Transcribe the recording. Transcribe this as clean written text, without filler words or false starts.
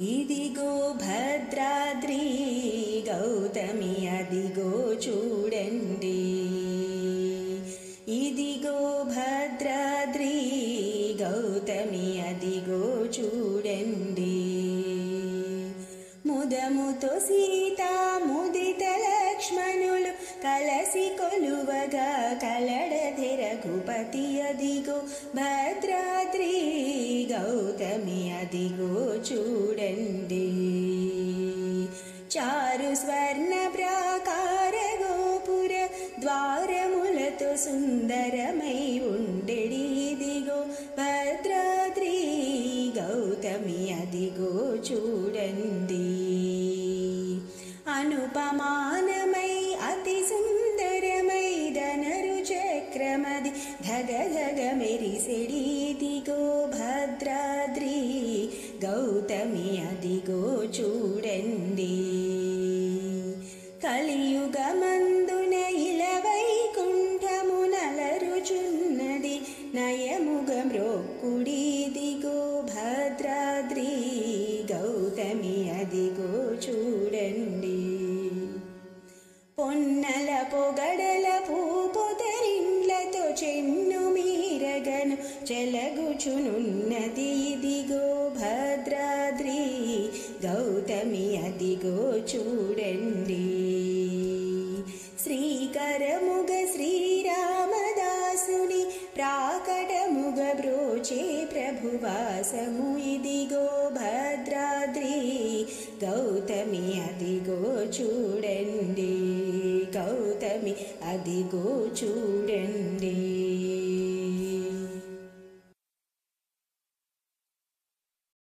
ఇదిగో భద్రాద్రి గౌతమి అదిగో చూడండి, ఇదిగో భద్రాద్రి గౌతమి అదిగో చూడండి. ముదముతో సీత ముదిత లక్ష్మణులు కలసి కొలువగా కలడధె రఘుపతి అదిగో భద్రాద్రి గౌతమి అదిగో చూడండి. చారు స్వర్ణ ప్రాకార గోపుర ద్వారములతో సుందరమై ఉండెడి ఇదిగో భద్రాద్రి గౌతమి అదిగో చూడండి. అనుపమానమై అతి సుందరమై ధనరు చక్రమది ధగ ధగ మెరిసెడి ఇదిగో భద్రాద్రి గౌతమి అదిగో చూడండి. కలియుగమందున ఇలవైకుంఠము నలరుచున్నది నయముగ మ్రోక్కుడి ఇదిగో భద్రాద్రి గౌతమి అదిగో చూడండి. పొన్నల పొగడల పూపొదరిండ్లతో చెన్ను మీరగను చెలగుచునున్నది ఇదిగో భద్రాద్రి గౌతమి అదిగో చూడండి. శ్రీకరముగ శ్రీరామదాసుని ప్రాకటముగ బ్రోచే ప్రభువాసము ఇదిగో భద్రాద్రి గౌతమి అదిగో చూడండి, గౌతమి అదిగో చూడండి.